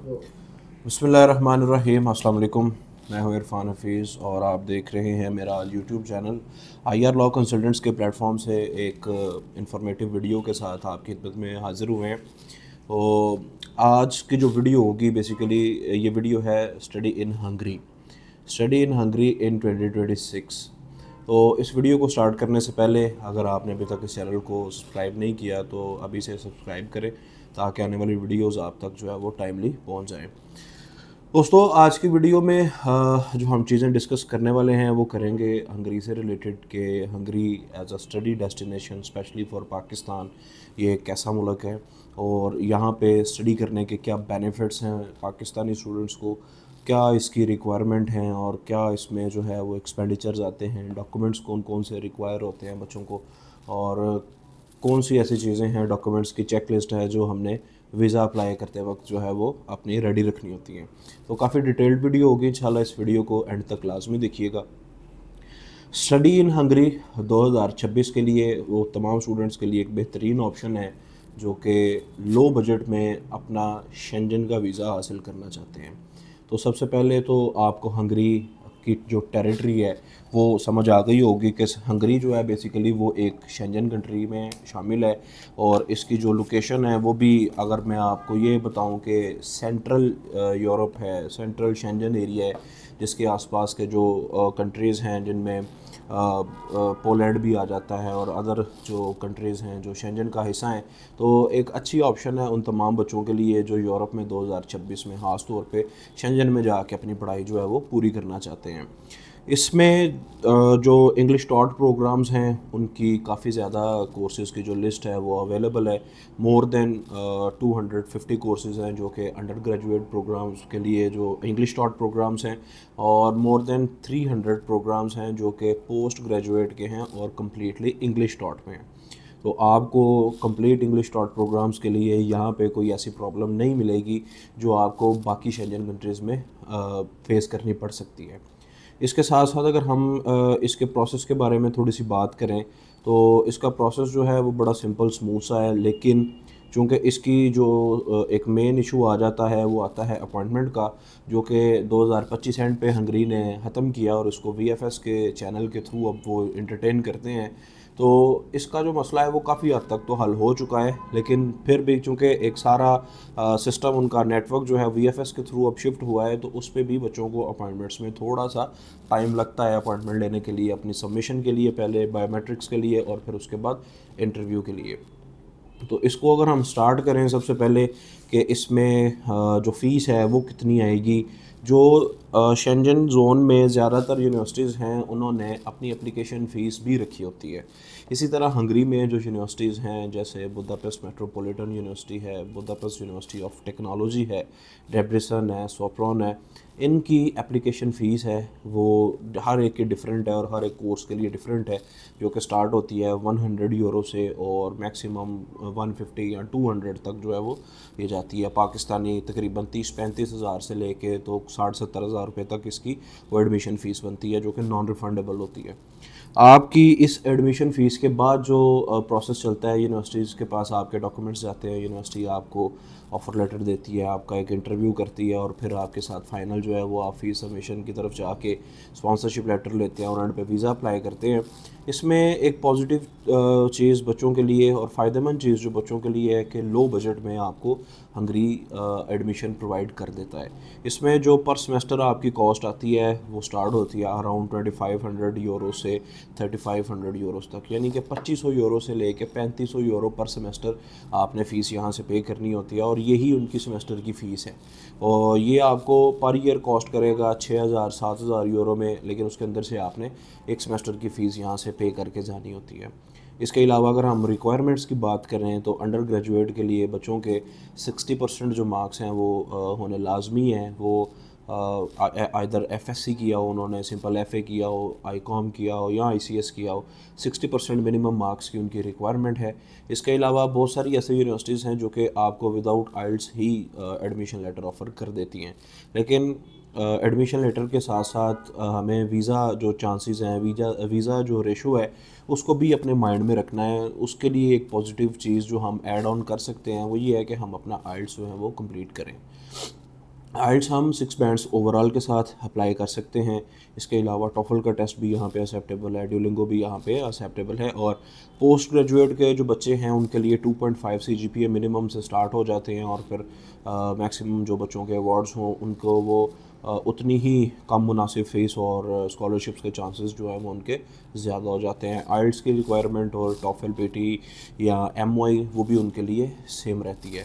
बिस्मिल्लाहिर्रहमानिर्रहीम। अस्सलाम वालेकुम। मैं हूं इरफान हफीज़ और आप देख रहे हैं मेरा YouTube channel IR law consultants के प्लेटफॉर्म से एक इंफॉर्मेटिव वीडियो के साथ आपकी खिदमत में हाज़िर हुए हैं। तो आज की जो वीडियो होगी बेसिकली ये वीडियो है स्टडी इन हंगरी इन 2026। तो इस वीडियो को स्टार्ट करने से पहले अगर आपने अभी तक इस चैनल को सब्सक्राइब नहीं किया तो अभी से सब्सक्राइब करें ताकि आने वाली वीडियोस आप तक जो है वो टाइमली पहुंच जाएं। दोस्तों आज की वीडियो में जो हम चीज़ें डिस्कस करने वाले हैं वो करेंगे हंगरी से रिलेटेड कि Hungary as a study destination specially for Pakistan ये एक कैसा मुल्क है और यहाँ पे स्टडी करने के क्या बेनिफिट्स हैं पाकिस्तानी स्टूडेंट्स को, क्या इसकी रिक्वायरमेंट हैं और क्या इसमें जो है वो एक्सपेंडिचर्स आते हैं, डॉक्यूमेंट्स कौन कौन से रिक्वायर होते हैं बच्चों को और कौन सी ऐसी चीज़ें हैं, डॉक्यूमेंट्स की चेक लिस्ट है जो हमने वीज़ा अप्लाई करते वक्त जो है वो अपनी रेडी रखनी होती हैं। तो काफ़ी डिटेल्ड वीडियो होगी, इंशाल्लाह इस वीडियो को एंड तक लाजमी देखिएगा। स्टडी इन हंगरी 2026 के लिए वो तमाम स्टूडेंट्स के लिए एक बेहतरीन ऑप्शन है जो कि लो बजट में अपना शेंजन का वीज़ा हासिल करना चाहते हैं। तो सबसे पहले तो आपको हंगरी की जो टेरिटरी है वो समझ आ गई होगी कि हंगरी जो है बेसिकली वो एक शेंजन कंट्री में शामिल है और इसकी जो लोकेशन है वो भी अगर मैं आपको ये बताऊं कि सेंट्रल यूरोप है, सेंट्रल शेंजन एरिया है जिसके आसपास के जो कंट्रीज़ हैं जिनमें पोलैंड भी आ जाता है और अदर जो कंट्रीज़ हैं जो शेंजन का हिस्सा हैं, तो एक अच्छी ऑप्शन है उन तमाम बच्चों के लिए जो यूरोप में 2026 में ख़ास तौर पे शेंजन में जाके अपनी पढ़ाई जो है वो पूरी करना चाहते हैं। इसमें जो इंग्लिश टॉट प्रोग्राम्स हैं उनकी काफ़ी ज़्यादा कोर्सेज़ की जो लिस्ट है वो अवेलेबल है। मोर देन 250 कोर्सेज़ हैं जो कि अंडर ग्रेजुएट प्रोग्राम्स के लिए जो इंग्लिश टॉट प्रोग्राम्स हैं और मोर देन 300 प्रोग्राम्स हैं जो कि पोस्ट ग्रेजुएट के हैं और कम्प्लीटली इंग्लिश टॉट में हैं। तो आपको कंप्लीट इंग्लिश टॉट प्रोग्राम्स के लिए यहाँ पे कोई ऐसी प्रॉब्लम नहीं मिलेगी जो आपको बाकी शेंजन कंट्रीज़ में फेस करनी पड़ सकती है। इसके साथ साथ अगर हम इसके प्रोसेस के बारे में थोड़ी सी बात करें तो इसका प्रोसेस जो है वो बड़ा सिंपल स्मूथ सा है, लेकिन चूँकि इसकी जो एक मेन इशू आ जाता है वो आता है अपॉइंटमेंट का, जो कि 2025 एंड पे हंगरी ने ख़त्म किया और इसको वीएफएस के चैनल के थ्रू अब वो इंटरटेन करते हैं। तो इसका जो मसला है वो काफ़ी हद तक तो हल हो चुका है, लेकिन फिर भी चूँकि एक सारा सिस्टम उनका नेटवर्क जो है वीएफएस के थ्रू अब शिफ्ट हुआ है तो उस पर भी बच्चों को अपॉइंटमेंट्स में थोड़ा सा टाइम लगता है अपॉइंटमेंट लेने के लिए, अपनी सबमिशन के लिए, पहले बायोमेट्रिक्स के लिए और फिर उसके बाद इंटरव्यू के लिए। तो इसको अगर हम स्टार्ट करें सबसे पहले कि इसमें जो फ़ीस है वो कितनी आएगी। जो शेंजन ज़ोन में ज़्यादातर यूनिवर्सिटीज़ हैं उन्होंने अपनी एप्लीकेशन फ़ीस भी रखी होती है। इसी तरह हंगरी में जो यूनिवर्सिटीज़ हैं जैसे बुदापेस्ट मेट्रोपॉलिटन यूनिवर्सिटी है, बुदापेस्ट यूनिवर्सिटी ऑफ टेक्नोलॉजी है, डेब्रिसन है, सोप्रोन है, इनकी एप्लीकेशन फ़ीस है वो हर एक की डिफरेंट है और हर एक कोर्स के लिए डिफरेंट है, जो कि स्टार्ट होती है 100 यूरो से और मैक्सिमम 150 या 200 तक जो है वो ये जाती है पाकिस्तानी तकरीबन 30-35 हज़ार से लेके तो 60-70 हज़ार रुपये तक इसकी वो एडमिशन फ़ीस बनती है जो कि नॉन रिफंडेबल होती है। आपकी इस एडमिशन फ़ीस के बाद जो प्रोसेस चलता है, यूनिवर्सिटीज़ के पास आपके डॉक्यूमेंट्स जाते हैं, यूनिवर्सिटी आपको ऑफ़र लेटर देती है, आपका एक इंटरव्यू करती है और फिर आपके साथ फ़ाइनल जो है वो आप फ़ीस सबमिशन की तरफ जाके स्पॉन्सरशिप लेटर लेते हैं और एंड पे वीज़ा अप्लाई करते हैं। इसमें एक पॉजिटिव चीज़ बच्चों के लिए और फ़ायदेमंद चीज़ जो बच्चों के लिए है कि लो बजट में आपको हंगरी एडमिशन प्रोवाइड कर देता है। इसमें जो पर सेमेस्टर आपकी कॉस्ट आती है वो स्टार्ट होती है अराउंड 2500 यूरो से 3500 यूरोस तक, यानी कि 2500 यूरो से लेके 3500 यूरो पर सेमेस्टर आपने फ़ीस यहाँ से पे करनी होती है और यही उनकी सेमेस्टर की फ़ीस है। और ये आपको पर ईयर कॉस्ट करेगा 6000-7000 यूरो में, लेकिन उसके अंदर से आपने एक सेमेस्टर की फ़ीस यहाँ से पे करके जानी होती है। इसके अलावा अगर हम रिक्वायरमेंट्स की बात करें तो अंडर ग्रेजुएट के लिए बच्चों के 60% जो मार्क्स हैं वो होने लाजमी हैं। वो आइदर एफएससी किया हो, उन्होंने सिंपल एफए किया हो, आईकॉम किया हो या आईसीएस किया हो, 60% मिनिमम मार्क्स की उनकी रिक्वायरमेंट है। इसके अलावा बहुत सारी ऐसी यूनिवर्सिटीज़ हैं जो कि आपको विदाउट आइल्स ही एडमिशन लेटर ऑफ़र कर देती हैं, लेकिन एडमिशन लेटर के साथ साथ हमें वीज़ा जो चांसेस हैं, वीज़ा जो रेशो है उसको भी अपने माइंड में रखना है। उसके लिए एक पॉजिटिव चीज़ जो हम ऐड ऑन कर सकते हैं वो ये है कि हम अपना आइल्स जो है वो कंप्लीट करें। آئلٹس ہم 6 بینڈس اوورال کے ساتھ اپلائی کر سکتے ہیں. اس کے علاوہ ٹوفل کا ٹیسٹ بھی یہاں پہ ایکسیپٹیبل ہے, ڈیولنگو بھی یہاں پہ ایکسیپٹیبل ہے. اور پوسٹ گریجویٹ کے جو بچے ہیں ان کے لیے 2.5 CGPA منیمم سے سٹارٹ ہو جاتے ہیں, اور پھر میکسیمم جو بچوں کے ایوارڈز ہوں ان کو وہ اتنی ہی کم مناسب فیس اور اسکالرشپس کے چانسز جو ہیں وہ ان کے زیادہ ہو جاتے ہیں. آئلٹس کی ریکوائرمنٹ اور ٹوفل PT یا MY وہ بھی ان کے لیے سیم رہتی ہے.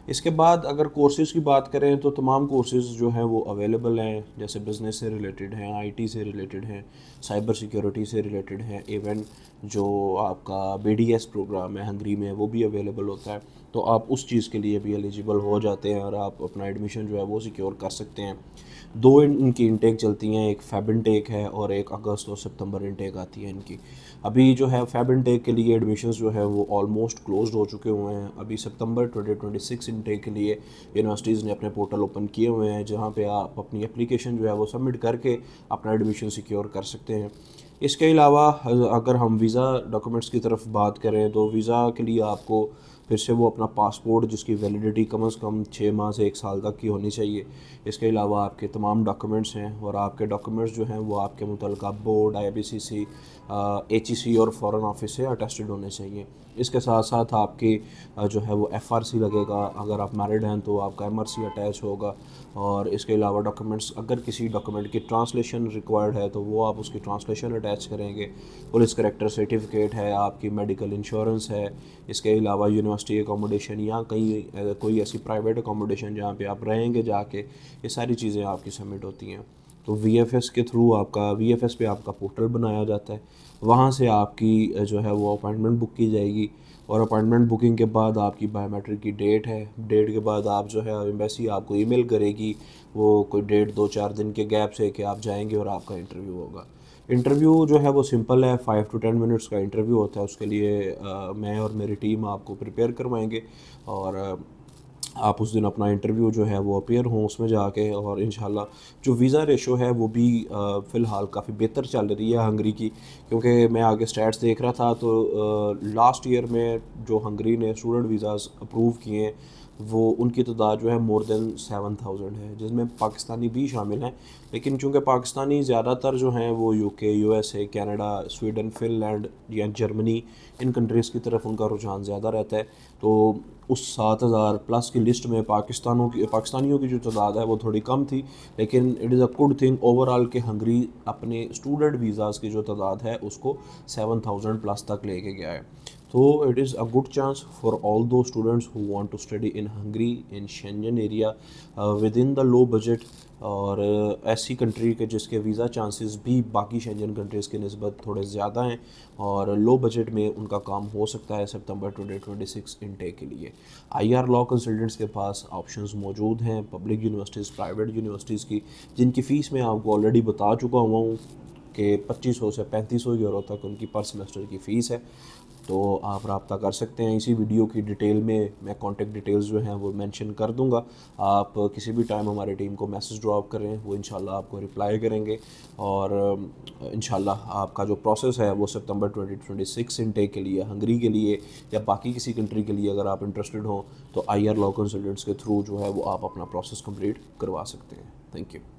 اس کے بعد اگر کورسز کی بات کریں تو تمام کورسز جو ہیں وہ اویلیبل ہیں, جیسے بزنس سے ریلیٹڈ ہیں, IT سے ریلیٹڈ ہیں, سائبر سیکیورٹی سے ریلیٹڈ ہیں, ایون جو آپ کا BDS پروگرام ہے ہنگری میں وہ بھی اویلیبل ہوتا ہے. تو آپ اس چیز کے لیے بھی ایلیجیبل ہو جاتے ہیں اور آپ اپنا ایڈمیشن جو ہے وہ سیکیور کر سکتے ہیں. 2 ان کی انٹیک چلتی ہیں, ایک فیب انٹیک ہے اور ایک اگست اور سپتمبر انٹیک آتی ہے ان کی. ابھی جو ہے فیب انٹیک کے لیے ایڈمیشنز جو ہے وہ آلموسٹ کلوزڈ ہو چکے ہوئے ہیں. ابھی سپتمبر 2026 انٹیک کے لیے یونیورسٹیز نے اپنے پورٹل اوپن کیے ہوئے ہیں, جہاں پہ آپ اپنی اپلیکیشن جو ہے وہ سبمٹ کر کے اپنا ایڈمیشن سیکیور کر سکتے ہیں. اس کے علاوہ اگر ہم ویزا ڈاکومنٹس کی طرف بات کریں تو ویزا کے لیے آپ کو پھر سے وہ اپنا پاسپورٹ جس کی ویلیڈیٹی کم از کم 6 ماہ سے 1 سال تک کی ہونی چاہیے. اس کے علاوہ آپ کے تمام ڈاکومنٹس ہیں, اور آپ کے ڈاکومنٹس جو ہیں وہ آپ کے متعلقہ بورڈ, IBCC, HEC اور فارن آفس سے اٹیسٹڈ ہونے چاہیے. اس کے ساتھ ساتھ آپ کی جو ہے وہ FRC لگے گا, اگر آپ میرڈ ہیں تو آپ کا MRC اٹیچ ہوگا. اور اس کے علاوہ ڈاکومنٹس, اگر کسی ڈاکومنٹ کی ٹرانسلیشن ریکوائرڈ ہے تو وہ آپ اس کی ٹرانسلیشن اٹیچ کریں گے. پولیس کریکٹر سرٹیفکیٹ ہے, آپ کی میڈیکل انشورنس ہے. اس کے علاوہ یونیورسٹی اکوموڈیشن یا کہیں کوئی ایسی پرائیویٹ اکوموڈیشن جہاں پہ آپ رہیں گے جا کے, یہ ساری چیزیں آپ کی سبمٹ ہوتی ہیں. تو VFS کے تھرو آپ کا VFS پہ آپ کا پورٹل بنایا جاتا ہے, وہاں سے آپ کی جو ہے وہ اپائنٹمنٹ بک کی جائے گی. اور اپائنٹمنٹ بکنگ کے بعد آپ کی بایو میٹرک کی ڈیٹ ہے, ڈیٹ کے بعد آپ جو ہے ایمبیسی آپ کو ای میل کرے گی, وہ کوئی 1.5-2-4 دن کے گیپ سے کہ آپ جائیں گے اور آپ کا انٹرویو ہوگا. انٹرویو جو ہے وہ سمپل ہے, 5 to 10 منٹس کا انٹرویو ہوتا ہے. اس کے لیے میں اور میری ٹیم آپ کو پریپیئر کروائیں گے, اور آپ اس دن اپنا انٹرویو جو ہے وہ اپیئر ہوں اس میں جا کے. اور انشاءاللہ جو ویزا ریشو ہے وہ بھی فی الحال کافی بہتر چل رہی ہے ہنگری کی, کیونکہ میں آگے سٹیٹس دیکھ رہا تھا تو لاسٹ ایئر میں جو ہنگری نے اسٹوڈنٹ ویزاز اپروو کیے ہیں وہ ان کی تعداد جو ہے مور دین 7,000 ہے, جس میں پاکستانی بھی شامل ہیں. لیکن چونکہ پاکستانی زیادہ تر جو ہیں وہ UK, USA, Canada, Sweden, Finland یا جرمنی, ان کنٹریز کی طرف ان کا رجحان زیادہ رہتا ہے. تو اس 7,000+ کی لسٹ میں پاکستانیوں کی جو تعداد ہے وہ تھوڑی کم تھی. لیکن it is a good thing over all کہ ہنگری اپنے اسٹوڈنٹ ویزاز کی جو تعداد ہے اس کو 7,000+ تک لے کے گیا ہے. تو it is a good chance for all the students who want to study in Hungary in Schengen area with in the low budget, اور ایسی کنٹری کے جس کے ویزا چانسز بھی باقی شینجن کنٹریز کی نسبت تھوڑے زیادہ ہیں, اور لو بجٹ میں ان کا کام ہو سکتا ہے سپتمبر 2026 انٹیک کے لیے. IR لاء کنسلٹنٹس کے پاس آپشنز موجود ہیں, پبلک یونیورسٹیز, پرائیویٹ یونیورسٹیز کی, جن کی فیس میں آپ کو آلریڈی بتا چکا ہوا ہوں کہ 2,500 سے 3,500 یورو تک ان کی پر سمیسٹر کی فیس ہے. تو آپ رابطہ کر سکتے ہیں. اسی ویڈیو کی ڈیٹیل میں کانٹیکٹ ڈیٹیلز جو ہیں وہ مینشن کر دوں گا. آپ کسی بھی ٹائم ہماری ٹیم کو میسج ڈراپ کریں, وہ انشاءاللہ آپ کو رپلائی کریں گے. اور انشاءاللہ آپ کا جو پروسیس ہے وہ سپتمبر 2026 انٹیک کے لیے ہنگری کے لیے یا باقی کسی کنٹری کے لیے اگر آپ انٹرسٹڈ ہوں تو IR لاء کنسلٹنٹس کے تھرو جو ہے وہ آپ اپنا پروسیس کمپلیٹ کروا سکتے ہیں. Thank you.